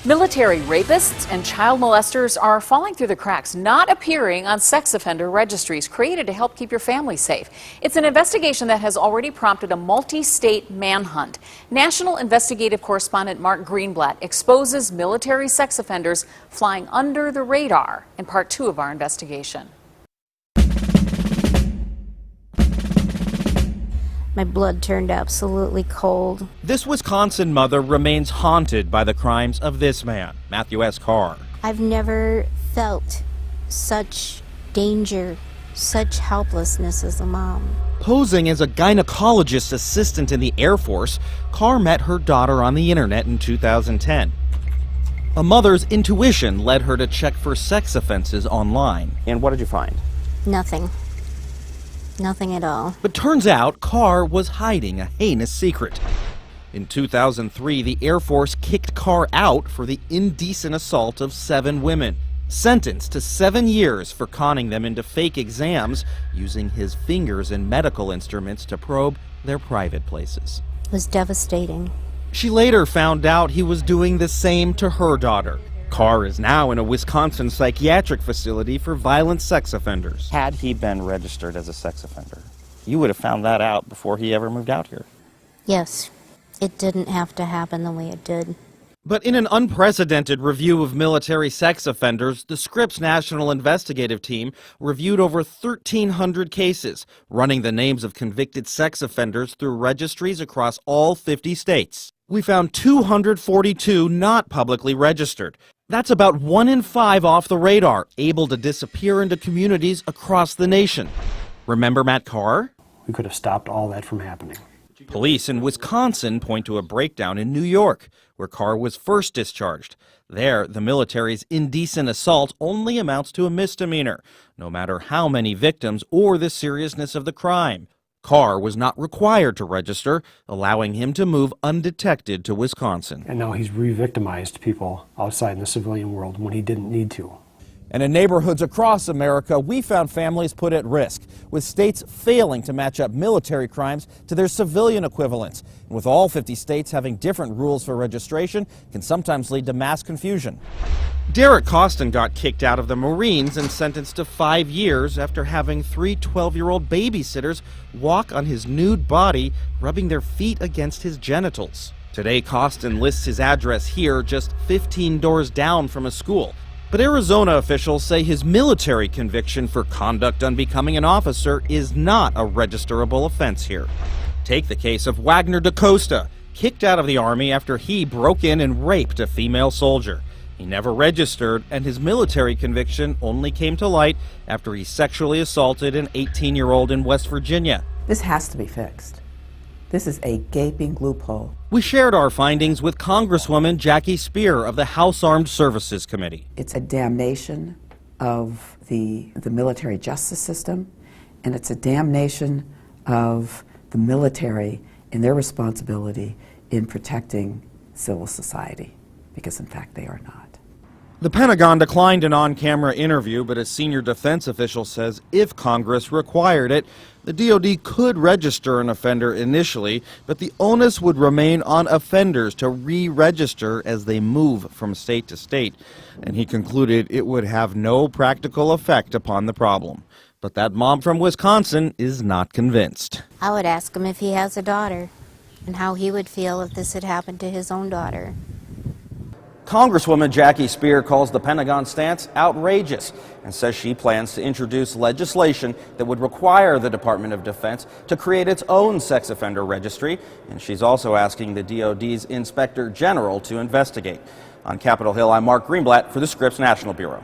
Military rapists and child molesters are falling through the cracks, not appearing on sex offender registries created to help keep your family safe. It's an investigation that has already prompted a multi-state manhunt. National investigative correspondent Mark Greenblatt exposes military sex offenders flying under the radar in part 2 of our investigation. My blood turned absolutely cold. This Wisconsin mother remains haunted by the crimes of this man, Matthew S. Carr. I've never felt such danger, such helplessness as a mom. Posing as a gynecologist assistant in the Air Force, Carr met her daughter on the internet in 2010. A mother's intuition led her to check for sex offenses online. And what did you find? Nothing. Nothing at all. But turns out Carr was hiding a heinous secret. In 2003, the Air Force kicked Carr out for the indecent assault of 7 women, sentenced to 7 years for conning them into fake exams, using his fingers and medical instruments to probe their private places. It was devastating. She later found out he was doing the same to her daughter. Carr is now in a Wisconsin psychiatric facility for violent sex offenders. Had he been registered as a sex offender, you would have found that out before he ever moved out here. Yes, it didn't have to happen the way it did. But in an unprecedented review of military sex offenders, the Scripps National Investigative Team reviewed over 1,300 cases, running the names of convicted sex offenders through registries across all 50 states. We found 242 not publicly registered. That's about 1 in 5 off the radar, able to disappear into communities across the nation. Remember Matt Carr? We could have stopped all that from happening. Police in Wisconsin point to a breakdown in New York, where Carr was first discharged. There, the military's indecent assault only amounts to a misdemeanor, no matter how many victims or the seriousness of the crime. Carr was not required to register, allowing him to move undetected to Wisconsin. And now he's re-victimized people outside in the civilian world when he didn't need to. And in neighborhoods across America, we found families put at risk, with states failing to match up military crimes to their civilian equivalents. And with all 50 states having different rules for registration, can sometimes lead to mass confusion. Derek Costan got kicked out of the Marines and sentenced to 5 years after having 3 12-year-old babysitters walk on his nude body, rubbing their feet against his genitals. Today, Costan lists his address here, just 15 doors down from a school. But Arizona officials say his military conviction for conduct unbecoming an officer is not a registerable offense here. Take the case of Wagner Decosta, kicked out of the Army after he broke in and raped a female soldier. He never registered, and his military conviction only came to light after he sexually assaulted an 18-year-old in West Virginia. This has to be fixed. This is a gaping loophole. We shared our findings with Congresswoman Jackie Speer of the House Armed Services Committee. It's a damnation of the military justice system, and it's a damnation of the military in their responsibility in protecting civil society, because in fact they are not. The Pentagon declined an on-camera interview, but a senior defense official says if Congress required it, the DoD could register an offender initially, but the onus would remain on offenders to re-register as they move from state to state. And he concluded it would have no practical effect upon the problem. But that mom from Wisconsin is not convinced. I would ask him if he has a daughter and how he would feel if this had happened to his own daughter. Congresswoman Jackie Speer calls the Pentagon stance outrageous and says she plans to introduce legislation that would require the Department of Defense to create its own sex offender registry, and she's also asking the DoD's Inspector General to investigate. On Capitol Hill, I'm Mark Greenblatt for the Scripps National Bureau.